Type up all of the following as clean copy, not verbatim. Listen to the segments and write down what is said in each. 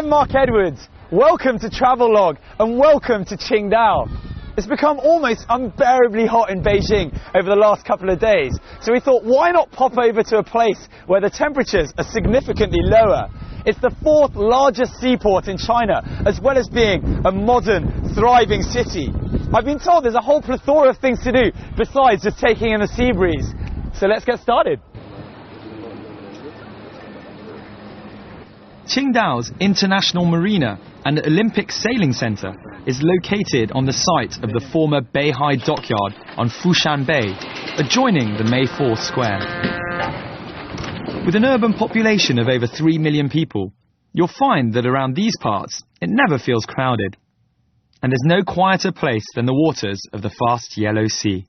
I'm Mark Edwards. Welcome to Travelogue and welcome to Qingdao. It's become almost unbearably hot in Beijing over the last couple of days, so we thought why not pop over to a place where the temperatures are significantly lower. It's the 4th largest seaport in China, as well as being a modern, thriving city. I've been told there's a whole plethora of things to do besides just taking in the sea breeze. So let's get started. Qingdao's International Marina and Olympic Sailing Centre is located on the site of the former Beihai Dockyard on Fushan Bay, adjoining the May 4th Square. With an urban population of over 3 million people, you'll find that around these parts it never feels crowded. And there's no quieter place than the waters of the vast Yellow Sea.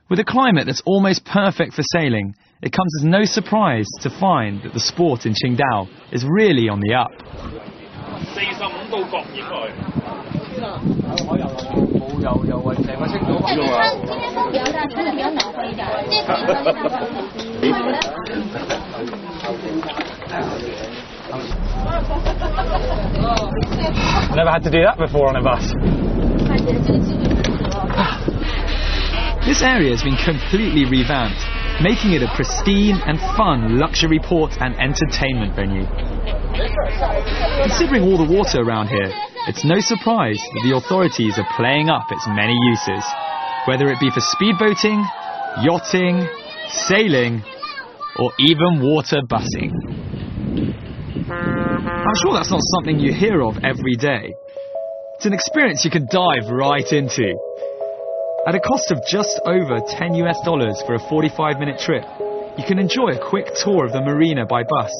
With a climate that's almost perfect for sailing, it comes as no surprise to find that the sport in Qingdao is really on the up. Never had to do that before on a bus. This area has been completely revamped, making it a pristine and fun luxury port and entertainment venue. Considering all the water around here, it's no surprise that the authorities are playing up its many uses, whether it be for speedboating, yachting, sailing, or even water busing. I'm sure that's not something you hear of every day. It's an experience you can dive right into. At a cost of just over $10 for a 45-minute trip, you can enjoy a quick tour of the marina by bus,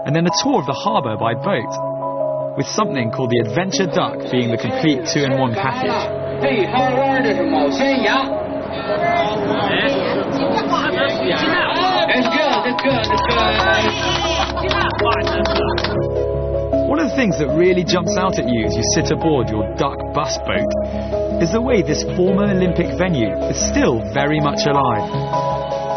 and then a tour of the harbour by boat, with something called the Adventure Duck being the complete 2-in-1 package. One of the things that really jumps out at you as you sit aboard your duck bus boat is the way this former Olympic venue is still very much alive.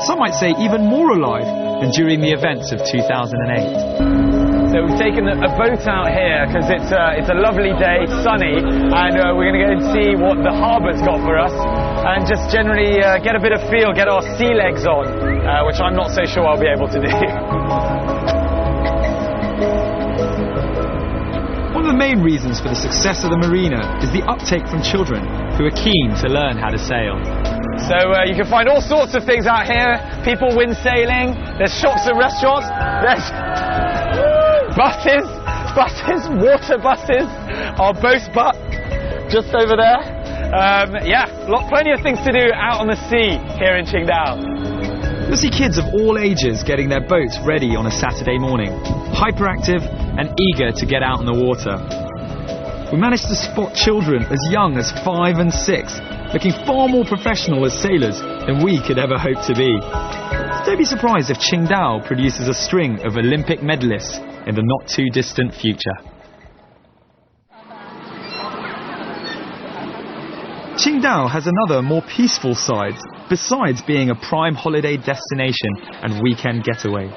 Some might say even more alive than during the events of 2008. So we've taken a boat out here because it's a lovely day, sunny, and we're going to go and see what the harbour's got for us and just generally get a bit of feel, get our sea legs on, which I'm not so sure I'll be able to do. One of the main reasons for the success of the marina is the uptake from children who are keen to learn how to sail. So you can find all sorts of things out here. People wind sailing, there's shops and restaurants, there's buses, water buses, our boat butt just over there. Plenty of things to do out on the sea here in Qingdao. You'll see kids of all ages getting their boats ready on a Saturday morning, hyperactive and eager to get out on the water. We managed to spot children as young as 5 and 6, looking far more professional as sailors than we could ever hope to be. Don't be surprised if Qingdao produces a string of Olympic medalists in the not too distant future. Qingdao has another more peaceful side, besides being a prime holiday destination and weekend getaway.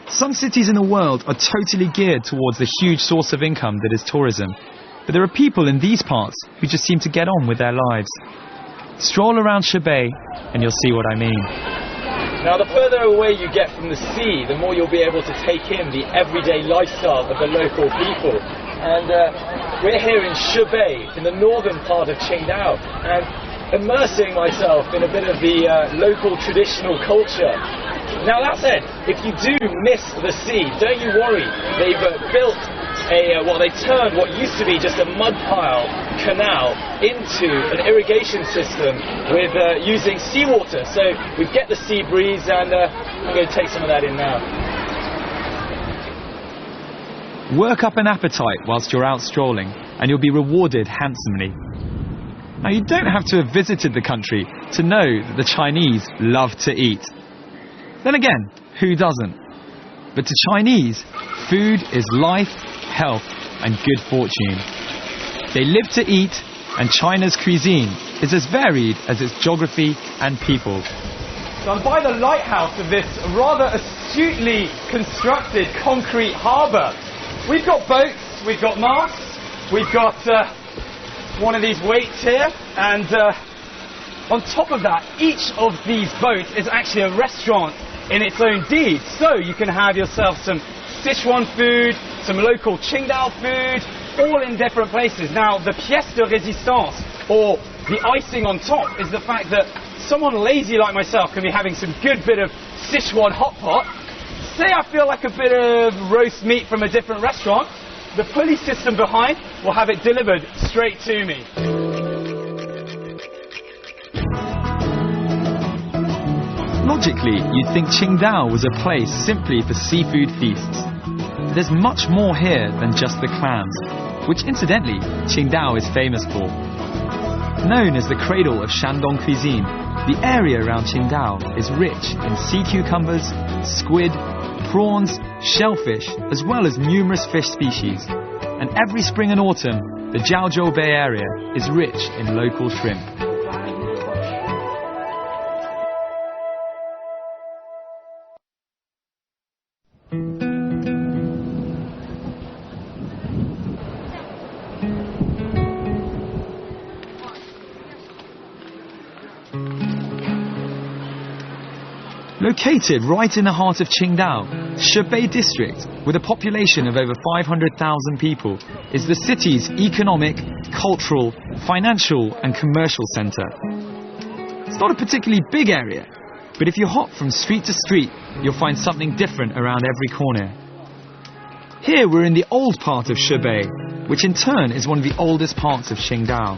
Some cities in the world are totally geared towards the huge source of income that is tourism, but there are people in these parts who just seem to get on with their lives. Stroll around Shebei and you'll see what I mean. Now, the further away you get from the sea, the more you'll be able to take in the everyday lifestyle of the local people. And we're here in Shebei, in the northern part of Qingdao, and immersing myself in a bit of the local traditional culture. Now that said, if you do miss the sea, don't you worry. They've built they turned what used to be just a mud pile canal into an irrigation system with using seawater. So we get the sea breeze, and I'm going to take some of that in now. Work up an appetite whilst you're out strolling, and you'll be rewarded handsomely. Now, you don't have to have visited the country to know that the Chinese love to eat. Then again, who doesn't? But to Chinese, food is life, health, and good fortune. They live to eat, and China's cuisine is as varied as its geography and people. So I'm by the lighthouse of this rather astutely constructed concrete harbour. we've got boats, we've got masts, we've got one of these weights here, and on top of that, each of these boats is actually a restaurant in its own deed. So you can have yourself some Sichuan food, some local Qingdao food, all in different places. Now, the pièce de résistance, or the icing on top, is the fact that someone lazy like myself can be having some good bit of Sichuan hot pot. Say I feel like a bit of roast meat from a different restaurant, the pulley system behind will have it delivered straight to me. Logically, you'd think Qingdao was a place simply for seafood feasts. There's much more here than just the clams, which incidentally, Qingdao is famous for. Known as the cradle of Shandong cuisine, the area around Qingdao is rich in sea cucumbers, squid, prawns, shellfish, as well as numerous fish species. And every spring and autumn, the Jiaozhou Bay area is rich in local shrimp. Located right in the heart of Qingdao, Shebei district, with a population of over 500,000 people, is the city's economic, cultural, financial and commercial centre. It's not a particularly big area, but if you hop from street to street, you'll find something different around every corner. Here we're in the old part of Shebei, which in turn is one of the oldest parts of Qingdao.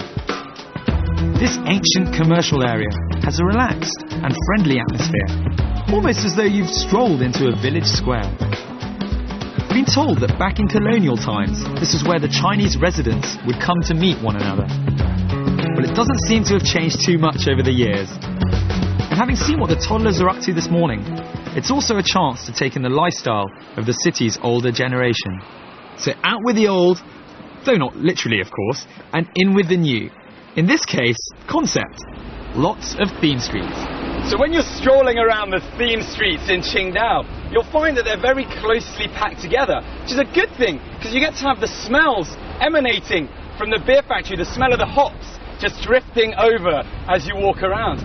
This ancient commercial area has a relaxed and friendly atmosphere, almost as though you've strolled into a village square. I've been told that back in colonial times, this is where the Chinese residents would come to meet one another. But it doesn't seem to have changed too much over the years. And having seen what the toddlers are up to this morning, it's also a chance to take in the lifestyle of the city's older generation. So out with the old, though not literally of course, and in with the new. In this case, concept. Lots of theme streets. So when you're strolling around the theme streets in Qingdao, you'll find that they're very closely packed together, which is a good thing, because you get to have the smells emanating from the beer factory, the smell of the hops just drifting over as you walk around.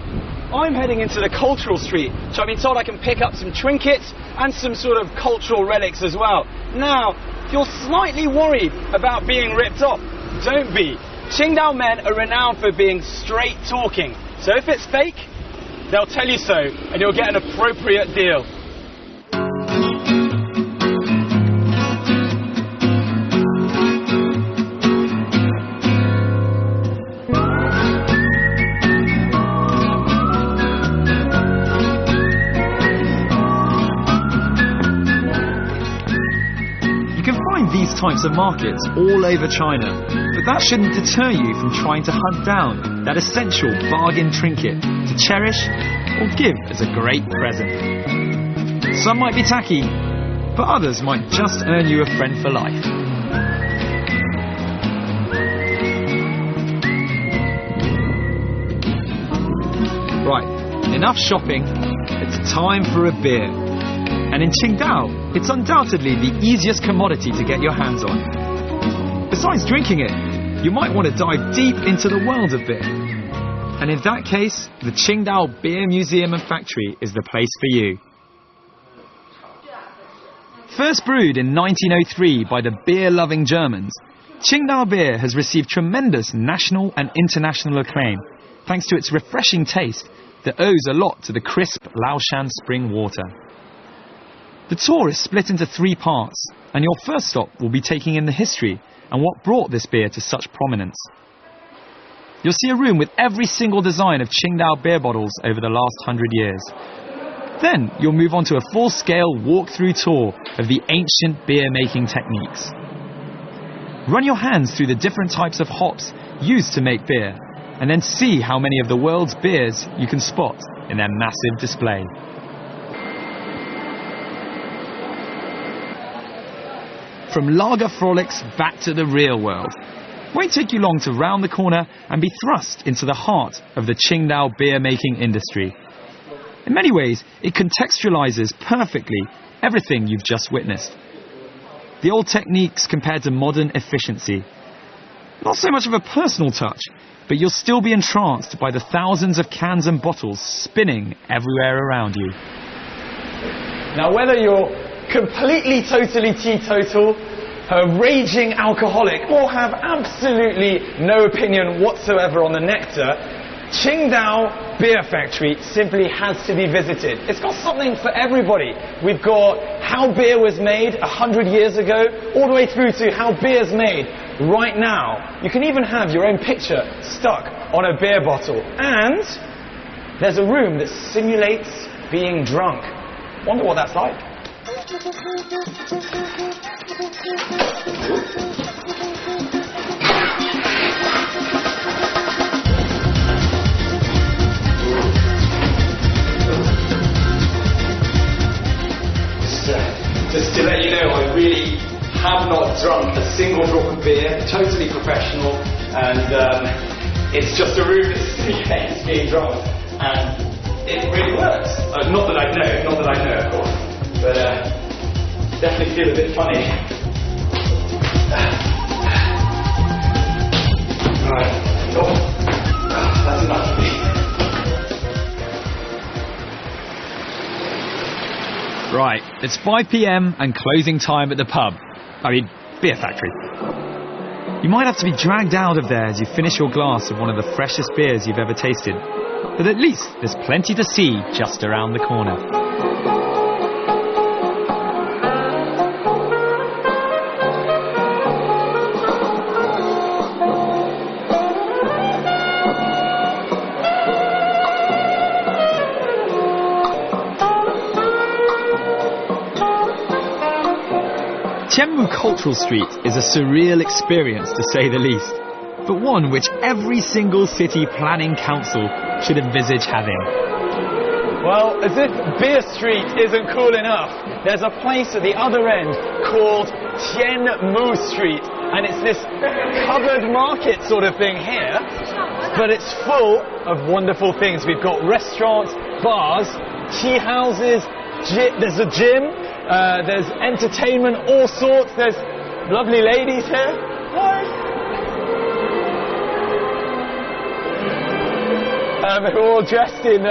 I'm heading into the cultural street, so I've been told I can pick up some trinkets and some sort of cultural relics as well. Now, if you're slightly worried about being ripped off, don't be. Qingdao men are renowned for being straight talking, so if it's fake, they'll tell you so, and you'll get an appropriate deal. You can find these types of markets all over China, but that shouldn't deter you from trying to hunt down that essential bargain trinket to cherish or give as a great present. Some might be tacky, but others might just earn you a friend for life. Right, enough shopping, it's time for a beer. And in Qingdao, it's undoubtedly the easiest commodity to get your hands on. Besides drinking it, you might want to dive deep into the world of beer. And in that case, the Qingdao Beer Museum and Factory is the place for you. First brewed in 1903 by the beer-loving Germans, Qingdao beer has received tremendous national and international acclaim, thanks to its refreshing taste that owes a lot to the crisp Laoshan spring water. The tour is split into 3 parts, and your first stop will be taking in the history and what brought this beer to such prominence. You'll see a room with every single design of Qingdao beer bottles over the last 100 years. Then you'll move on to a full-scale walk-through tour of the ancient beer-making techniques. Run your hands through the different types of hops used to make beer, and then see how many of the world's beers you can spot in their massive display. From lager frolics back to the real world. Won't take you long to round the corner and be thrust into the heart of the Qingdao beer-making industry. In many ways, it contextualizes perfectly everything you've just witnessed. The old techniques compared to modern efficiency. Not so much of a personal touch, but you'll still be entranced by the thousands of cans and bottles spinning everywhere around you. Now, whether you're completely, totally teetotal, a raging alcoholic, or have absolutely no opinion whatsoever on the nectar, Qingdao Beer Factory simply has to be visited. It's got something for everybody. We've got how beer was made 100 years ago, all the way through to how beer's made right now. You can even have your own picture stuck on a beer bottle. And there's a room that simulates being drunk. Wonder what that's like. Just to let you know, I really have not drunk a single drop of beer, totally professional, and it's just a room that simulates being drunk, and it really works. Not that I know, of course, but definitely feel a bit funny. Right, that's enough for me. Right, it's 5 p.m. and closing time at the pub. Beer factory. You might have to be dragged out of there as you finish your glass of one of the freshest beers you've ever tasted. But at least there's plenty to see just around the corner. Chengmu Cultural Street is a surreal experience to say the least, but one which every single city planning council should envisage having. Well, as if Beer Street isn't cool enough, there's a place at the other end called Tianmu Street, and it's this covered market sort of thing here, but it's full of wonderful things. We've got restaurants, bars, tea houses, there's a gym, there's entertainment, all sorts. There's lovely ladies here. Hi. They're all dressed in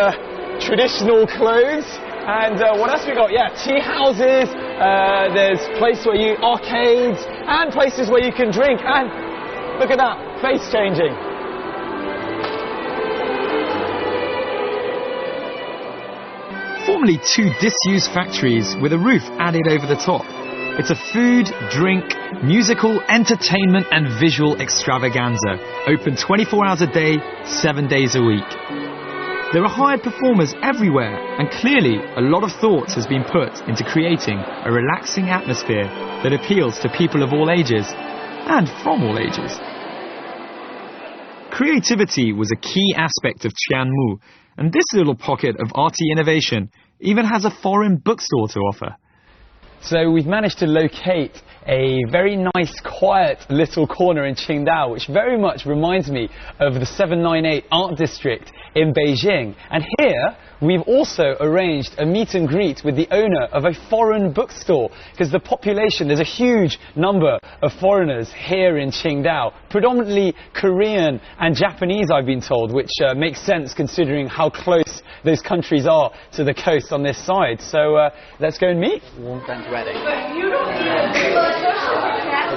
traditional clothes. And what else we got? Yeah, tea houses. There's places where arcades, and places where you can drink. And look at that, face changing. Formerly two disused factories with a roof added over the top. It's a food, drink, musical, entertainment and visual extravaganza, open 24 hours a day, 7 days a week. There are hired performers everywhere, and clearly a lot of thought has been put into creating a relaxing atmosphere that appeals to people of all ages, and from all ages. Creativity was a key aspect of Tianmu, and this little pocket of arty innovation even has a foreign bookstore to offer. So we've managed to locate a very nice, quiet little corner in Qingdao, which very much reminds me of the 798 Art District in Beijing. And here, we've also arranged a meet and greet with the owner of a foreign bookstore, because the population, there's a huge number of foreigners here in Qingdao, predominantly Korean and Japanese, I've been told, which makes sense considering how close those countries are to the coast on this side. So let's go and meet. Ready. For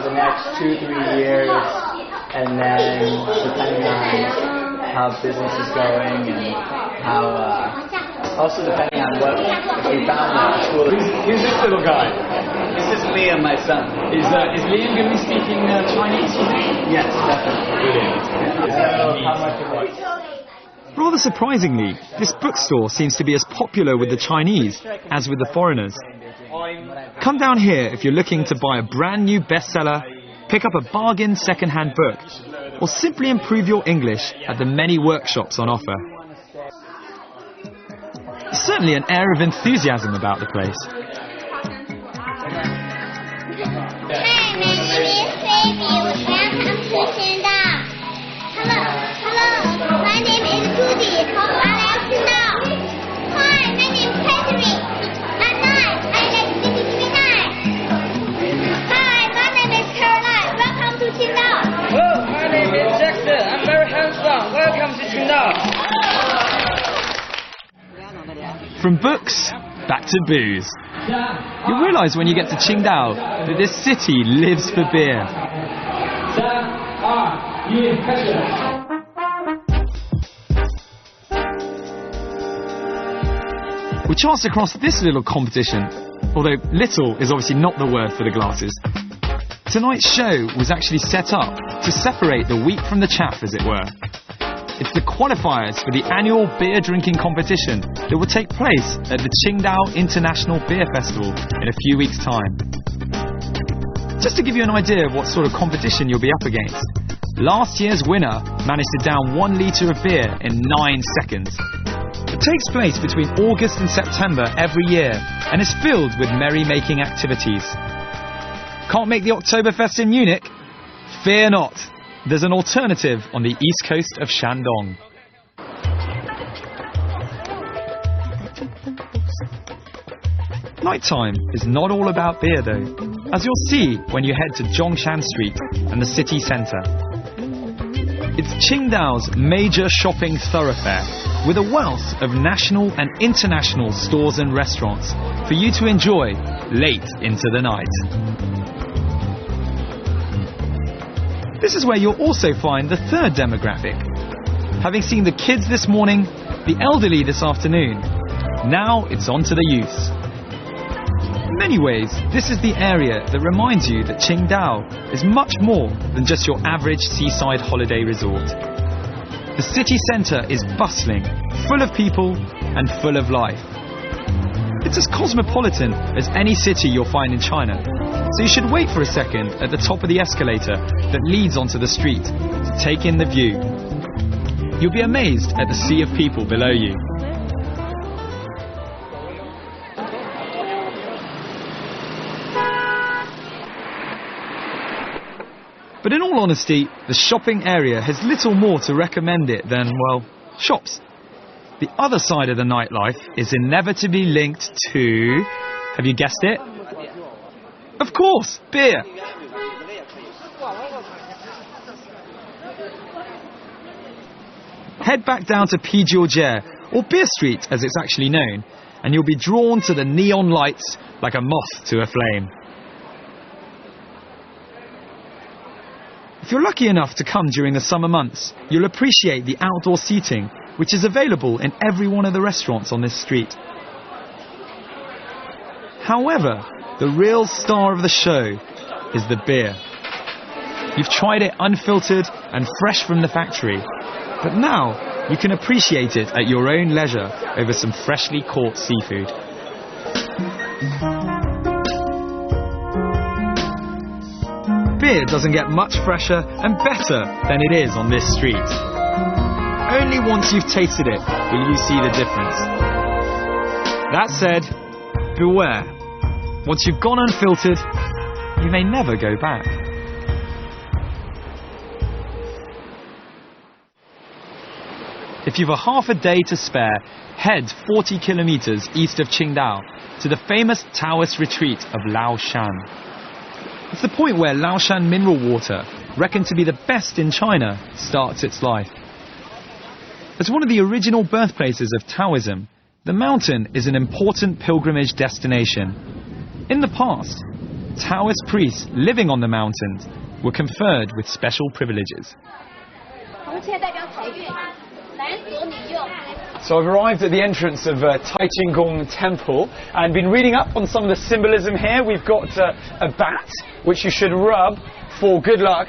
the next 2-3 years, and then depending on how business is going and how, also depending on what we found at the school. Who's this little guy? This is Liam, my son. Is Liam going to be speaking Chinese? Yes, definitely. Brilliant. So how much it was? Rather surprisingly, this bookstore seems to be as popular with the Chinese as with the foreigners. Come down here if you're looking to buy a brand new bestseller, pick up a bargain second-hand book, or simply improve your English at the many workshops on offer. There's certainly an air of enthusiasm about the place. Hi, my name is Baby. Welcome to Qingdao. Hello. My name is Judy. I like Qingdao. Hi, my name is Catherine. I'm 9. I like City to be 9. Hi, From books, back to booze. You'll realise when you get to Qingdao that this city lives for beer. We chanced across this little competition, although little is obviously not the word for the glasses. Tonight's show was actually set up to separate the wheat from the chaff, as it were. It's the qualifiers for the annual beer drinking competition that will take place at the Qingdao International Beer Festival in a few weeks' time. Just to give you an idea of what sort of competition you'll be up against, last year's winner managed to down 1 litre of beer in 9 seconds. It takes place between August and September every year and is filled with merry-making activities. Can't make the Oktoberfest in Munich? Fear not. There's an alternative on the east coast of Shandong. Nighttime is not all about beer though, as you'll see when you head to Zhongshan Street and the city centre. It's Qingdao's major shopping thoroughfare, with a wealth of national and international stores and restaurants for you to enjoy late into the night. This is where you'll also find the third demographic. Having seen the kids this morning, the elderly this afternoon, now it's on to the youths. In many ways, this is the area that reminds you that Qingdao is much more than just your average seaside holiday resort. The city centre is bustling, full of people and full of life. It's as cosmopolitan as any city you'll find in China, so you should wait for a second at the top of the escalator that leads onto the street to take in the view. You'll be amazed at the sea of people below you. But in all honesty, the shopping area has little more to recommend it than, well, shops. The other side of the nightlife is inevitably linked to... have you guessed it? Of course, beer! Head back down to Pijie, or Beer Street as it's actually known, and you'll be drawn to the neon lights like a moth to a flame. If you're lucky enough to come during the summer months, you'll appreciate the outdoor seating, which is available in every one of the restaurants on this street. However, the real star of the show is the beer. You've tried it unfiltered and fresh from the factory, but now you can appreciate it at your own leisure over some freshly caught seafood. Beer doesn't get much fresher and better than it is on this street. Only once you've tasted it will you see the difference. That said, beware. Once you've gone unfiltered, you may never go back. If you've a half a day to spare, head 40 kilometers east of Qingdao to the famous Taoist retreat of Laoshan. It's the point where Laoshan mineral water, reckoned to be the best in China, starts its life. As one of the original birthplaces of Taoism, the mountain is an important pilgrimage destination. In the past, Taoist priests living on the mountains were conferred with special privileges. So I've arrived at the entrance of Tai Gong Temple and been reading up on some of the symbolism here. We've got a bat, which you should rub for good luck.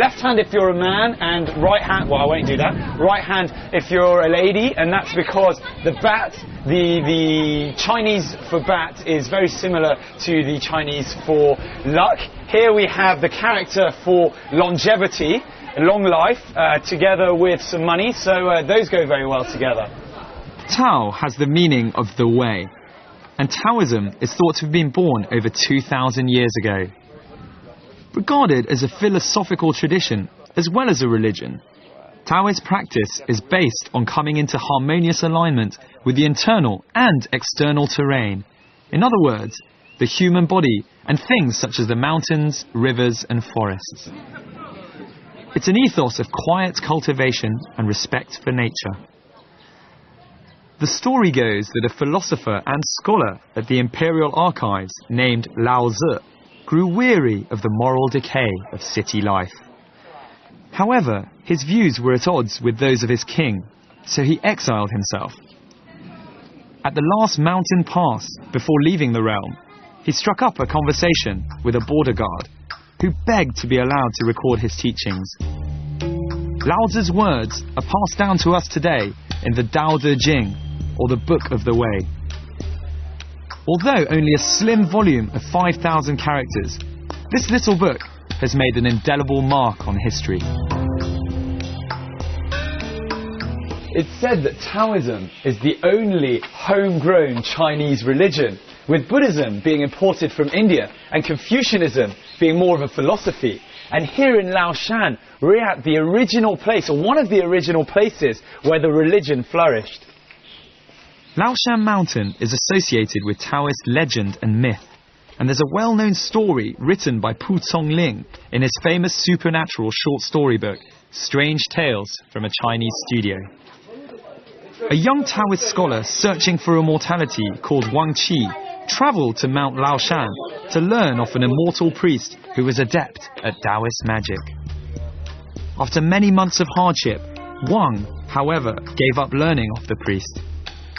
Left hand if you're a man, and right hand, well, I won't do that. Right hand if you're a lady, and that's because the bat, the Chinese for bat is very similar to the Chinese for luck. Here we have the character for longevity, long life, together with some money, so those go very well together. Tao has the meaning of the way, and Taoism is thought to have been born over 2,000 years ago. Regarded as a philosophical tradition as well as a religion, Taoist practice is based on coming into harmonious alignment with the internal and external terrain. In other words, the human body and things such as the mountains, rivers and forests. It's an ethos of quiet cultivation and respect for nature. The story goes that a philosopher and scholar at the Imperial Archives named Lao Tzu grew weary of the moral decay of city life. However, his views were at odds with those of his king, so he exiled himself. At the last mountain pass before leaving the realm, he struck up a conversation with a border guard who begged to be allowed to record his teachings. Lao Tzu's words are passed down to us today in the Tao Te Ching, or the Book of the Way. Although only a slim volume of 5,000 characters, this little book has made an indelible mark on history. It's said that Taoism is the only homegrown Chinese religion, with Buddhism being imported from India and Confucianism being more of a philosophy. And here in Laoshan, we're at the original place, or one of the original places, where the religion flourished. Laoshan Mountain is associated with Taoist legend and myth, and there's a well-known story written by Pu Congling in his famous supernatural short story book, Strange Tales from a Chinese Studio. A young Taoist scholar searching for immortality called Wang Qi travelled to Mount Laoshan to learn of an immortal priest who was adept at Taoist magic. After many months of hardship, Wang, however, gave up learning of the priest.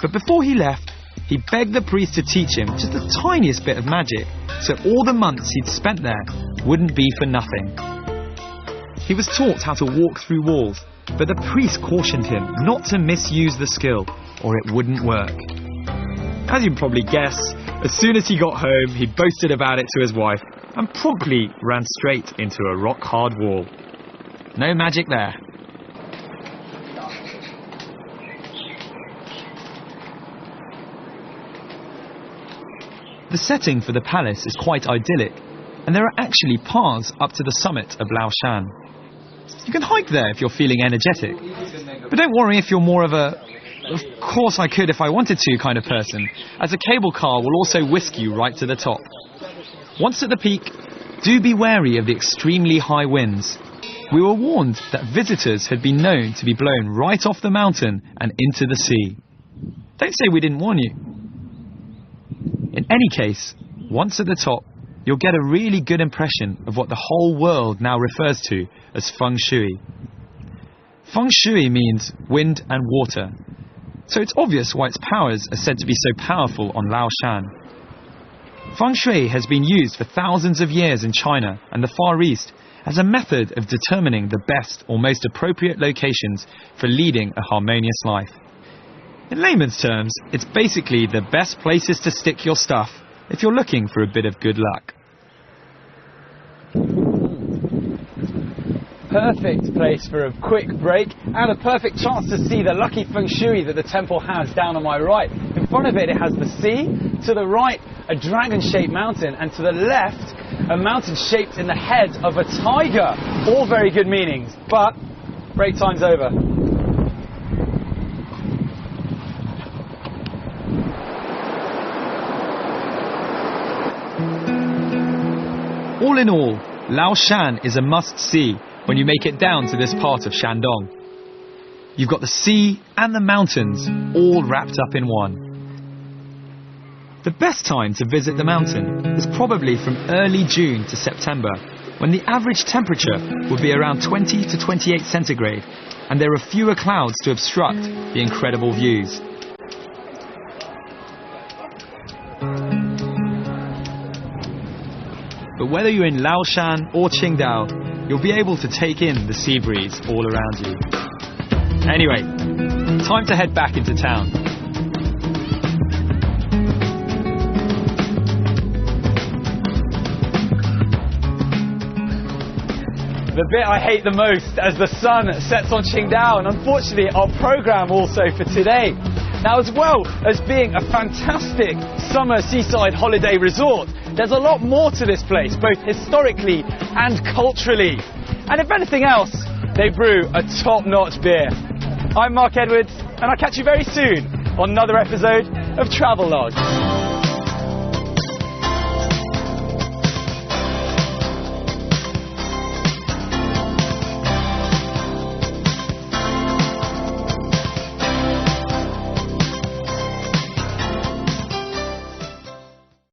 But before he left, he begged the priest to teach him just the tiniest bit of magic, so all the months he'd spent there wouldn't be for nothing. He was taught how to walk through walls, but the priest cautioned him not to misuse the skill, or it wouldn't work. As you can probably guess, as soon as he got home, he boasted about it to his wife, and promptly ran straight into a rock-hard wall. No magic there. The setting for the palace is quite idyllic, and there are actually paths up to the summit of Laoshan. You can hike there if you're feeling energetic, but don't worry if you're more of a "of course I could if I wanted to" kind of person, as a cable car will also whisk you right to the top. Once at the peak, do be wary of the extremely high winds. We were warned that visitors had been known to be blown right off the mountain and into the sea. Don't say we didn't warn you. In any case, once at the top, you'll get a really good impression of what the whole world now refers to as feng shui. Feng shui means wind and water, so it's obvious why its powers are said to be so powerful on Laoshan. Feng shui has been used for thousands of years in China and the Far East as a method of determining the best or most appropriate locations for leading a harmonious life. In layman's terms, it's basically the best places to stick your stuff if you're looking for a bit of good luck. Perfect place for a quick break and a perfect chance to see the lucky feng shui that the temple has down on my right. In front of it, it has the sea, to the right a dragon-shaped mountain, and to the left a mountain shaped in the head of a tiger. All very good meanings, but break time's over. All in all, Laoshan is a must-see when you make it down to this part of Shandong. You've got the sea and the mountains all wrapped up in one. The best time to visit the mountain is probably from early June to September, when the average temperature will be around 20 to 28 centigrade, and there are fewer clouds to obstruct the incredible views. But whether you're in Laoshan or Qingdao, you'll be able to take in the sea breeze all around you. Anyway, time to head back into town. The bit I hate the most as the sun sets on Qingdao, and unfortunately our programme also for today. Now, as well as being a fantastic summer seaside holiday resort, there's a lot more to this place, both historically and culturally. And if anything else, they brew a top-notch beer. I'm Mark Edwards, and I'll catch you very soon on another episode of Travelogue.